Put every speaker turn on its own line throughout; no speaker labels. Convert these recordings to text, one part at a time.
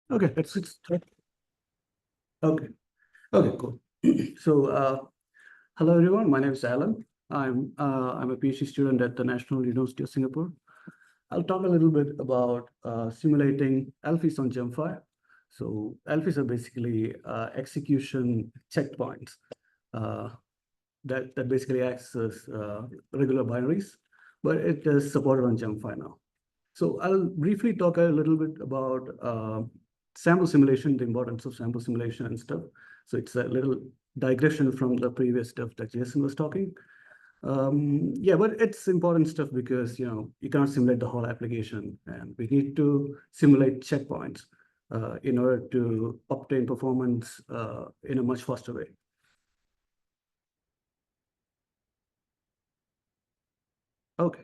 Okay, let's start. Okay, okay, cool. So, hello everyone. My name is Alan. I'm a PhD student at the National University of Singapore. I'll talk a little bit about simulating ELFies on gem5. So, ELFies are basically execution checkpoints uh, that basically acts as regular binaries, but it is supported on gem5 now. So I'll briefly talk a little bit about sample simulation, the importance of sample simulation and stuff. So it's a little digression from the previous stuff that Jason was talking. Yeah, but it's important stuff because you cannot simulate the whole application, and we need to simulate checkpoints in order to obtain performance in a much faster way. Okay.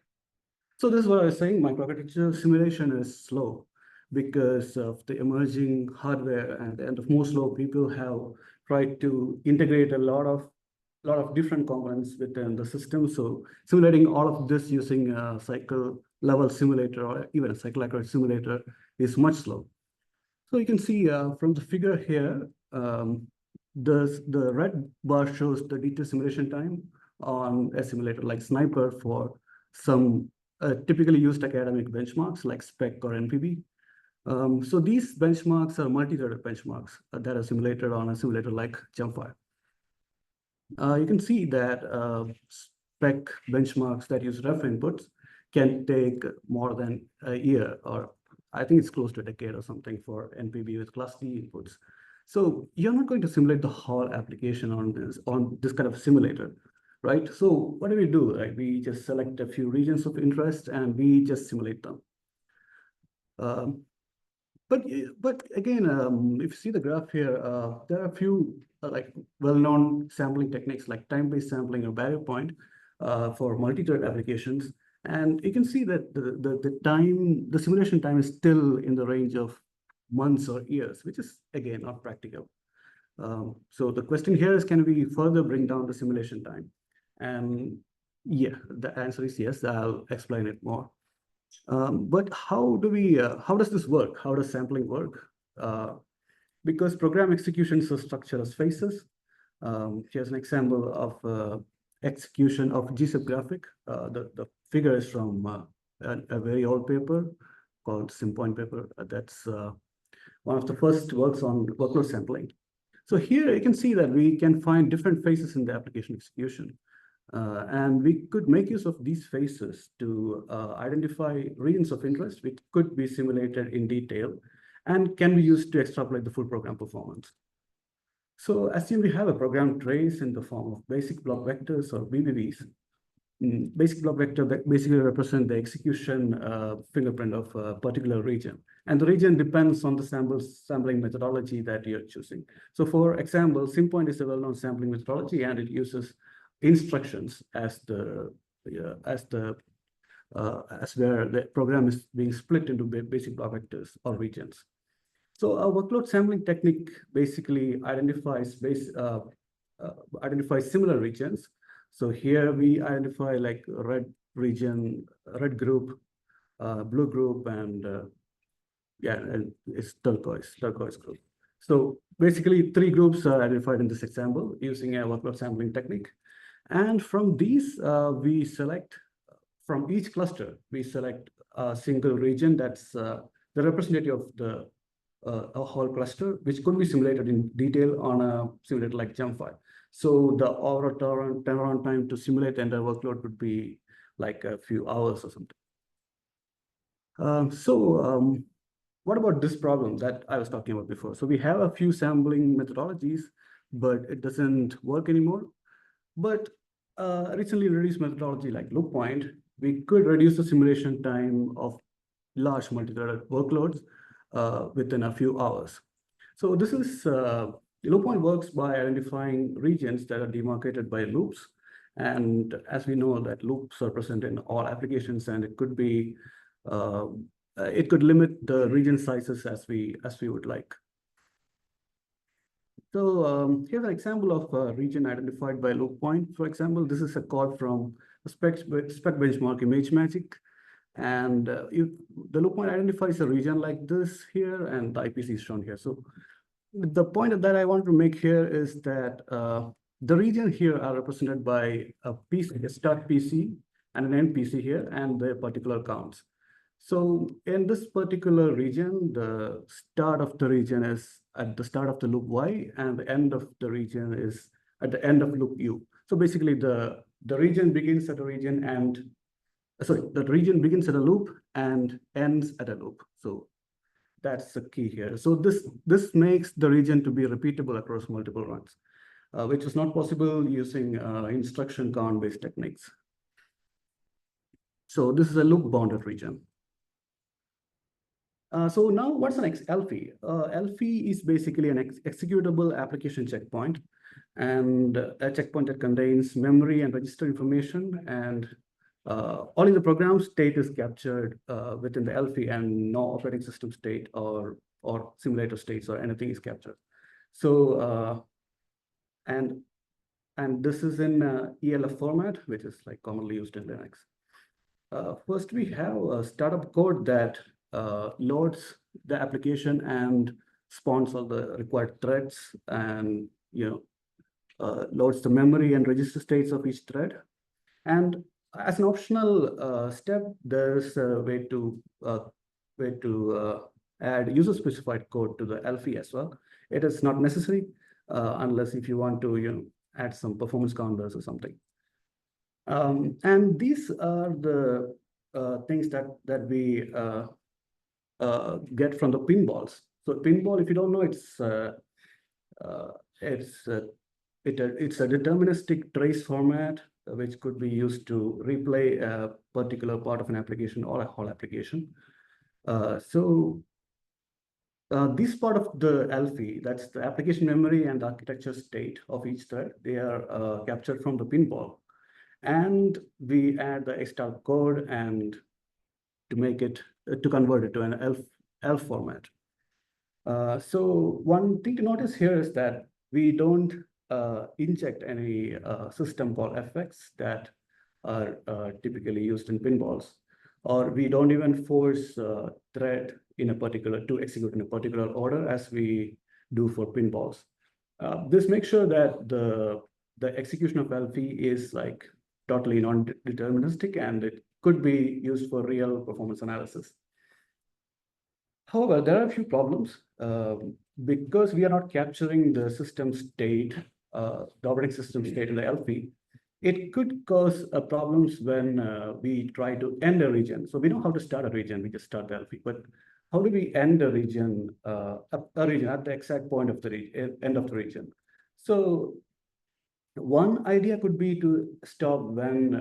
So this is what I was saying, microarchitecture simulation is slow because of the emerging hardware, and the more slow people have tried to integrate a lot of different components within the system. So simulating all of this using a cycle level simulator or even a cycle accurate simulator is much slow. So you can see from the figure here, the red bar shows the detailed simulation time on a simulator like Sniper for some typically used academic benchmarks like SPEC or NPB. So these benchmarks are multi-threaded benchmarks that are simulated on a simulator like gem5. You can see that SPEC benchmarks that use ref inputs can take more than a year, or I think it's close to a decade or something for NPB with class D inputs. So you're not going to simulate the whole application on this kind of simulator, right? So what do? Right? We just select a few regions of interest and we just simulate them. But again, if you see the graph here, there are a few like well-known sampling techniques like time-based sampling or barrier point for multi-thread applications. And you can see that the simulation time is still in the range of months or years, which is again not practical. So the question here is, can we further bring down the simulation time? And yeah, the answer is yes. I'll explain it more. But how does this work? How does sampling work? Because program execution is structured as phases. Here's an example of execution of GSIP graphic. The figure is from a very old paper called SimPoint paper. That's one of the first works on workload sampling. So here you can see that we can find different phases in the application execution. And we could make use of these phases to identify regions of interest which could be simulated in detail and can be used to extrapolate the full program performance. So assume we have a program trace in the form of basic block vectors or BBVs. Basic block vector basically represent the execution fingerprint of a particular region. And the region depends on the sampling methodology that you're choosing. So for example, SimPoint is a well-known sampling methodology, and it uses instructions as where the program is being split into basic block vectors or regions. So a workload sampling technique basically identifies similar regions. So here we identify like red region, red group, blue group, and and it's turquoise group. So basically 3 groups are identified in this example using a workload sampling technique. And from these, we select, from each cluster, we select a single region that's the representative of the a whole cluster, which could be simulated in detail on a simulator like gem5. So the overall turnaround time to simulate the entire workload would be like a few hours or something. What about this problem that I was talking about before? So we have a few sampling methodologies, but it doesn't work anymore. But recently released methodology like LoopPoint, we could reduce the simulation time of large multi-threaded workloads within a few hours. So this is, LoopPoint works by identifying regions that are demarcated by loops. And as we know that loops are present in all applications, and it could be, it could limit the region sizes as we would like. So here's an example of a region identified by LoopPoint. For example, this is a call from a spec benchmark ImageMagick. And the loop point identifies a region like this here, and the IPC is shown here. So the point that I want to make here is that the region here are represented by a PC, a start PC, and an end PC here, and their particular counts. So in this particular region, the start of the region is at the start of the loop Y, and the end of the region is at the end of loop U. So basically, the region begins at a region and the region begins at a loop and ends at a loop. So that's the key here. So this makes the region to be repeatable across multiple runs, which is not possible using instruction count-based techniques. So this is a loop-bounded region. So now what's an ELFie? ELFie is basically an executable application checkpoint, and a checkpoint that contains memory and register information, and all in the program state is captured within the ELFie, and no operating system state or simulator states or anything is captured. So and this is in ELF format, which is like commonly used in Linux. First, we have a startup code that loads the application and spawns all the required threads, and loads the memory and register states of each thread. And as an optional step, there's a way to add user-specified code to the ELFie as well. It is not necessary unless if you want to add some performance counters or something. And these are the things that we get from the pinballs. So pinball, if you don't know, it's a deterministic trace format which could be used to replay a particular part of an application or a whole application. This part of the ELFie, that's the application memory and architecture state of each thread, they are captured from the pinball. And we add the extra code and to convert it to an ELF format. So one thing to notice here is that we don't inject any system call effects that are typically used in pinballs, or we don't even force thread to execute in a particular order as we do for pinballs. This makes sure that the execution of ELFie is like totally non-deterministic, and it could be used for real performance analysis. However, there are a few problems because we are not capturing the system state, the operating system state in the ELFie. It could cause problems when we try to end a region. So we know how to start a region, we just start the ELFie, but how do we end a region at the exact point of the end of the region? So one idea could be to stop when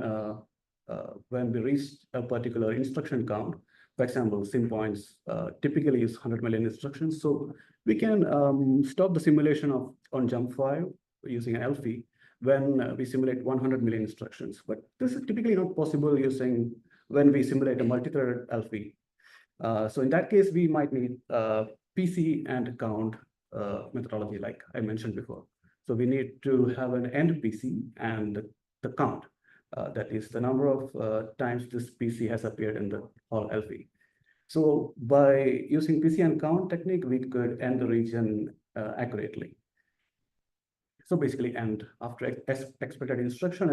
we reach a particular instruction count. For example, sim points typically use 100 million instructions. So we can stop the simulation on gem5 using an ELFie when we simulate 100 million instructions. But this is typically not possible using when we simulate a multi-threaded ELFie. So in that case, we might need PC and count methodology, like I mentioned before. So we need to have an end PC and the count. That is the number of times this PC has appeared in the whole ELFie. So by using PC and count technique, we could end the region accurately. So basically end after expected instruction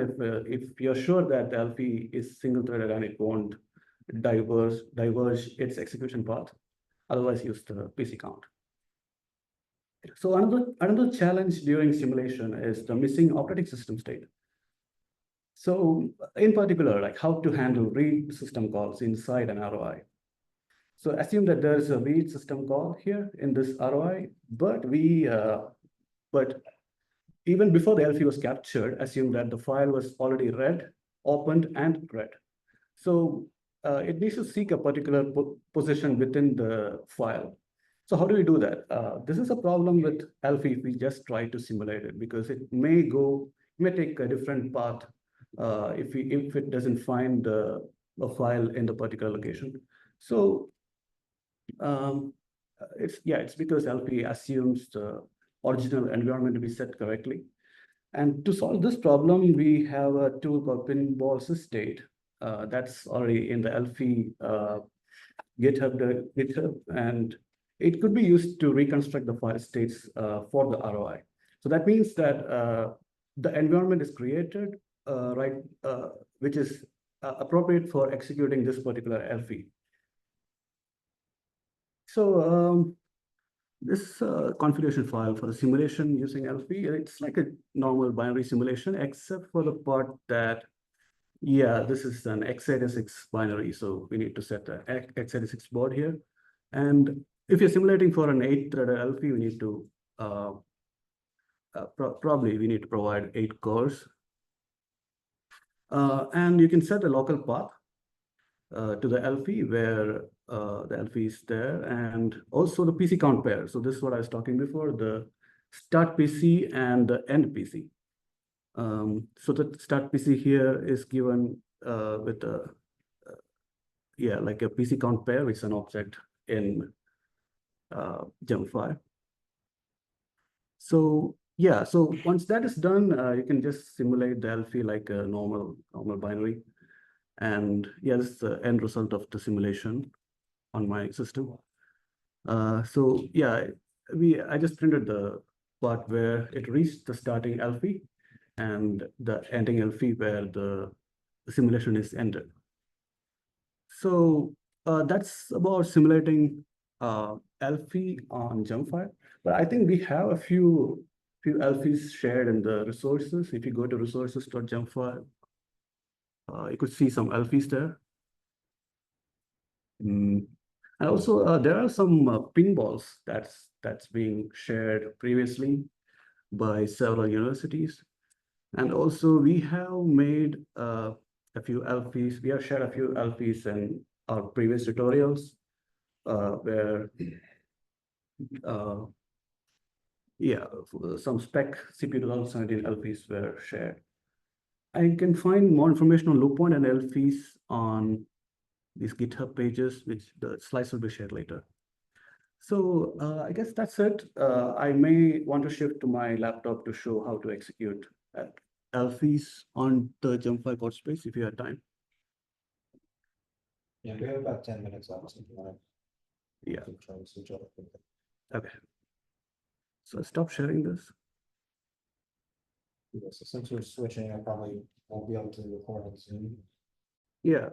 if you're sure that the ELFie is single-threaded and it won't diverge its execution path. Otherwise, use the PC count. So another challenge during simulation is the missing operating system state. So in particular, like how to handle read system calls inside an ROI. So assume that there is a read system call here in this ROI, but even before the ELFie was captured, assume that the file was already read, opened, and read. So it needs to seek a particular position within the file. So how do we do that? This is a problem with ELFie if we just try to simulate it, because it may take a different path if it doesn't find a file in the particular location. So it's because ELFie assumes the original environment to be set correctly. And to solve this problem, we have a tool called pinball sysdate, that's already in the ELFie GitHub, and it could be used to reconstruct the file states for the ROI. So that means that the environment is created, right, which is appropriate for executing this particular ELFie. So this configuration file for the simulation using ELFie, it's like a normal binary simulation, except for the part that, yeah, this is an x86 binary, so we need to set the x86 board here. And if you're simulating for an 8-threaded ELFie, we need to probably we need to provide 8 cores. And you can set a local path to the ELFie where the ELFie is there, and also the PC count pair. So this is what I was talking before, the start PC and the end PC. So the start PC here is given with a, like a PC count pair, which is an object in gem5. So yeah, so once that is done, you can just simulate the ELFie like a normal binary. And yeah, this is the end result of the simulation on my system. So yeah, I just printed the part where it reached the starting ELFie and the ending ELFie where the simulation is ended. So that's about simulating ELFie on gem5. But I think we have a few ELFies shared in the resources. If you go to resources.gem5, you could see some ELFies there. And also there are some pinballs that's being shared previously by several universities. And also we have made a few ELFies. We have shared a few ELFies in our previous tutorials where some spec CPU 2017 ELFies were shared. I can find more information on loop point and ELFies on these GitHub pages, which the slides will be shared later. So I guess that's it. I may want to shift to my laptop to show how to execute ELFies on the gem5 code space if you have time.
Yeah, we have about 10 minutes left. If you want to,
yeah.
Try to switch off.
Okay. So stop sharing this.
Yeah, so since we're switching, I probably won't be able to record on Zoom.
Yeah.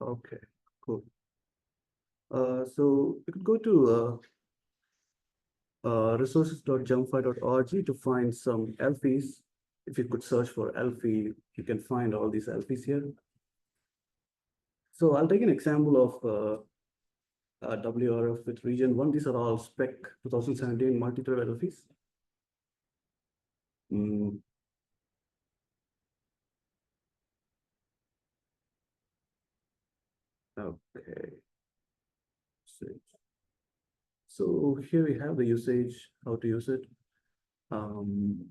Okay, cool. So you could go to resources.gem5.org to find some ELFies. If you could search for ELFie, you can find all these ELFies here. So I'll take an example of WRF with region 1. These are all spec 2017 multi-thread ELFies. Okay. So here we have the usage, how to use it. And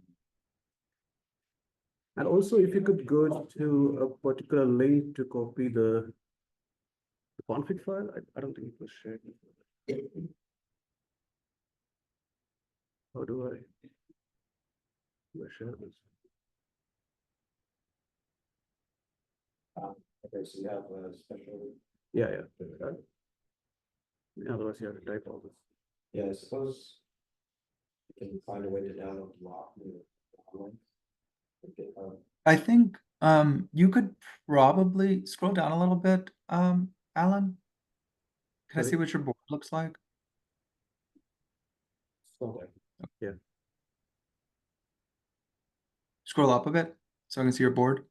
also, if you could go to a particular link to copy the config file, I don't think it was shared. How do I share this?
Okay, so you have a special.
Yeah. Otherwise, you have to type all this.
Yeah, I suppose you can find a way to download the lock.
I think you could probably scroll down a little bit, Alan. Can I see what your board looks like?
Yeah.
Scroll up a bit so I can see your board.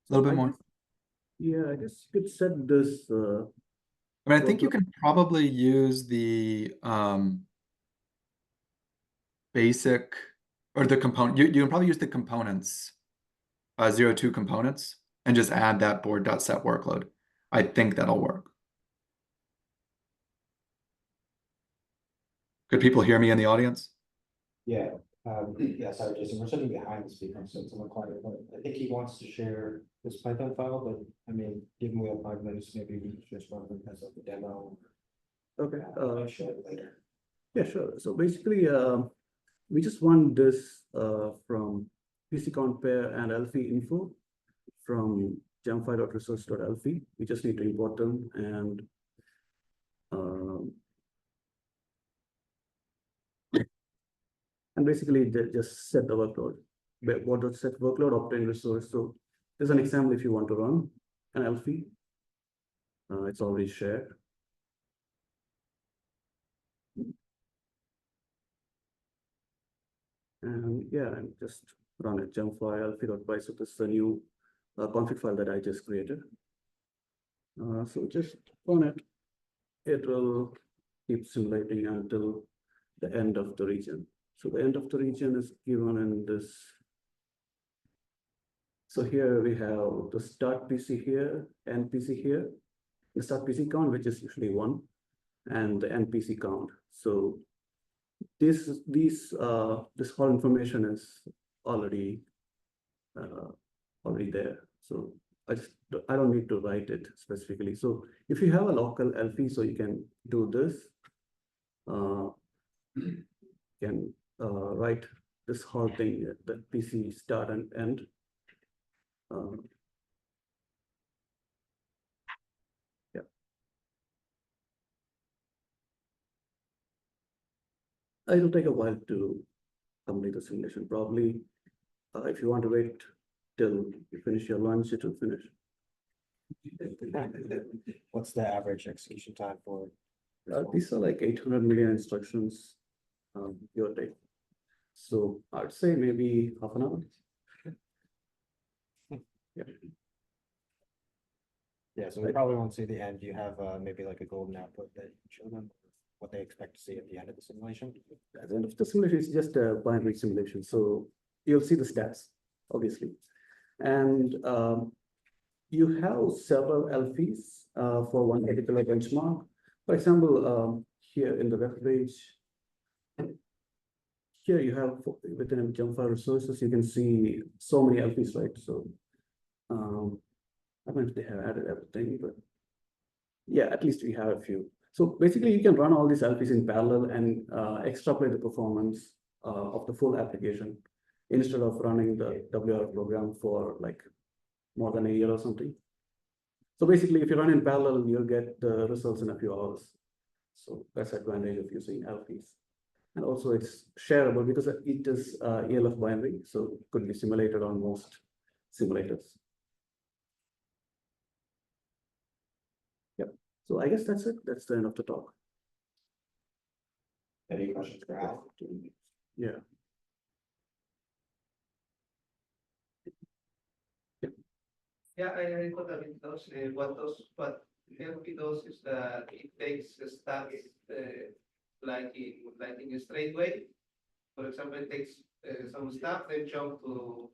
A little bit more.
Yeah, I guess you could set this.
I mean, I think you can probably use the basic or the component. You can probably use the components, 02 components, and just add that board.set workload. I think that'll work. Could people hear me in the audience?
Yeah. Yeah, sorry, Jason, we're sitting behind the speaker, so it's a little quiet, but I think he wants to share this Python file, but I mean, given we have 5 minutes, maybe we can just run them as like a demo.
Okay.
Share it later.
Yeah, sure. So basically, we just want this from PCCount pair and ELFie info from gem5.resource.elfie. We just need to import them and basically just set the workload. What does set workload obtain resource? So there's an example if you want to run an ELFie. It's already shared. And yeah, and just run it gem5 elfie.py. So this is the new config file that I just created. So just run it. It will keep simulating until the end of the region. So the end of the region is given in this. So here we have the start PC here, end PC here, the start PC count, which is usually 1, and the end PC count. So this whole information is already there. So I don't need to write it specifically. So if you have a local ELFie, so you can do this. Can write this whole thing, the PC start and end. Yeah. It will take a while to complete the simulation. Probably, if you want to wait till you finish your lunch, it will finish.
What's the average execution time for?
These are like 800 million instructions, your day. So I'd say maybe half an hour. Yeah.
Yeah, so we probably won't see the end. Do you have maybe like a golden output that you show them what they expect to see at the end of the simulation?
At the end of the simulation, it's just a binary simulation. So you'll see the stats, obviously. And you have several ELFies for one particular benchmark. For example, here in the web page, here you have within gem5 resources, you can see so many ELFies, right? So I don't know if they have added everything, but yeah, at least we have a few. So basically, you can run all these ELFies in parallel and extrapolate the performance of the full application instead of running the WR program for like more than a year or something. So basically, if you run in parallel, you'll get the results in a few hours. So that's the advantage of using ELFies. And also it's shareable because it is ELF binary, so it could be simulated on most simulators. Yep. So I guess that's it. That's the end of the talk.
Any questions for Al?
Yeah.
Yeah, I thought that it does, what ELFie does is that it takes the stats like in a straight way. For example, it takes some stuff, then jump to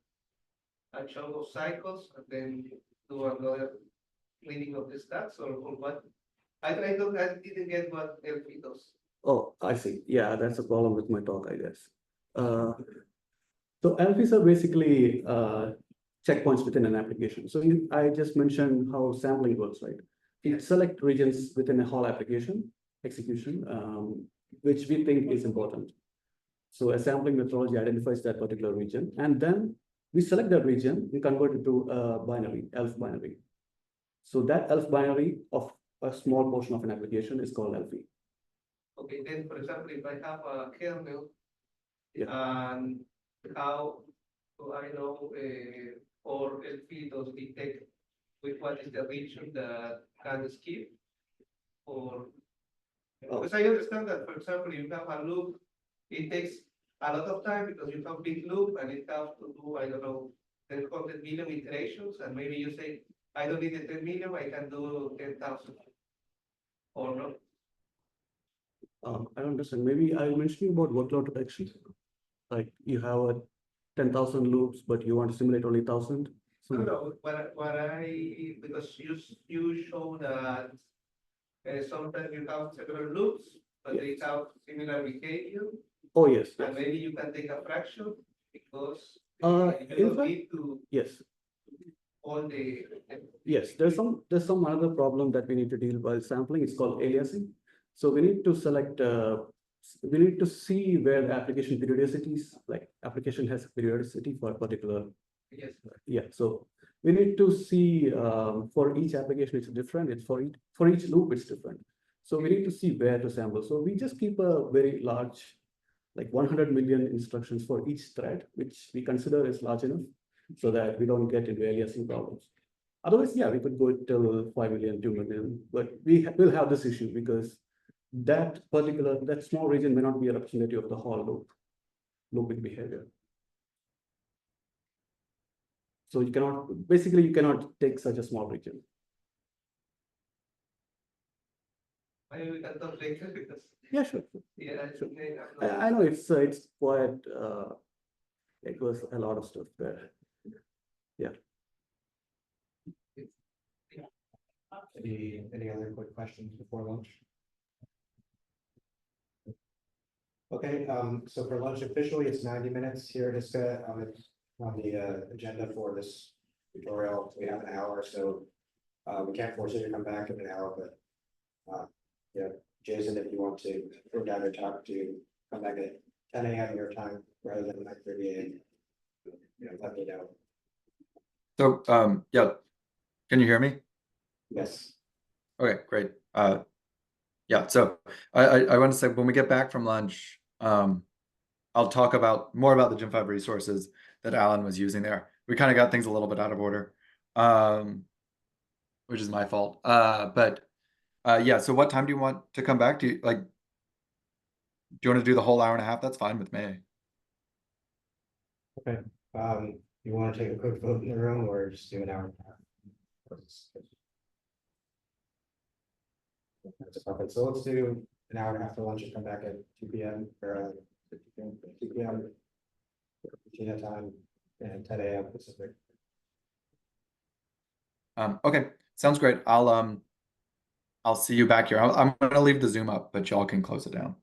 a chunk of cycles, and then do another cleaning of the stats, or what? I didn't get what ELFie does.
Oh, I see. Yeah, that's a problem with my talk, I guess. So ELFies are basically checkpoints within an application. So I just mentioned how sampling works, right? You select regions within a whole application execution, which we think is important. So a sampling methodology identifies that particular region, and then we select that region, we convert it to a binary, ELF binary. So that ELF binary of a small portion of an application is called ELFie.
Okay, then for example, if I have a kernel,
Yeah.
and how do I know or ELFie does detect with what is the region that can skip? Or because I understand that, for example, you have a loop, it takes a lot of time because you have big loop and it has to do, I don't know, 10 million iterations, and maybe you say, I don't need the 10 million, I can do 10,000. Or not?
I don't understand. Maybe I mentioned about workload reduction. Like you have a 10,000 loops, but you want to simulate only 1,000. So
No, because you show that sometimes you have several loops, but they have similar behavior,
oh yes,
and maybe you can take a fraction because
in
you don't
fact,
need to
yes,
all the.
yes. There's some other problem that we need to deal while sampling. It's called aliasing. So we need to select we need to see where the application periodicities, like application has periodicity for a particular.
Yes.
Yeah, so we need to see for each application it's different. It's for each loop it's different. So we need to see where to sample. So we just keep a very large, like 100 million instructions for each thread, which we consider is large enough, so that we don't get into aliasing problems. Otherwise, yeah, we could go till 5 million, 2 million, but we will have this issue because that small region may not be a representative of the whole looping behavior. So you cannot take such a small region.
Maybe we can talk later because,
Yeah, sure.
yeah,
Sure.
I'm not-
I know it's quite, it was a lot of stuff there.
Any other quick questions before lunch? Okay, so for lunch officially, it's 90 minutes here at ISCA on the agenda for this tutorial. We have an hour, so we can't force you to come back in an hour, but yeah, Jason, if you want to go down and talk to come back at 10 a.m. your time rather than 9:30 a.m. Let me know.
So, yeah, can you hear me?
Yes.
Okay, great. Yeah, so I want to say when we get back from lunch, I'll talk more about the gem5 resources that Alan was using there. We kind of got things a little bit out of order, which is my fault. But yeah, so what time do you want to come back? Do you want to do the whole hour and a half? That's fine with me.
Okay. You want to take a quick vote in the room or just do an hour and a half? That's perfect. So let's do an hour and a half for lunch and come back at 2 p.m. or 2 p.m. Virginia time and 10 a.m. Pacific.
Okay, sounds great. I'll see you back here. I'm gonna leave the Zoom up, but y'all can close it down.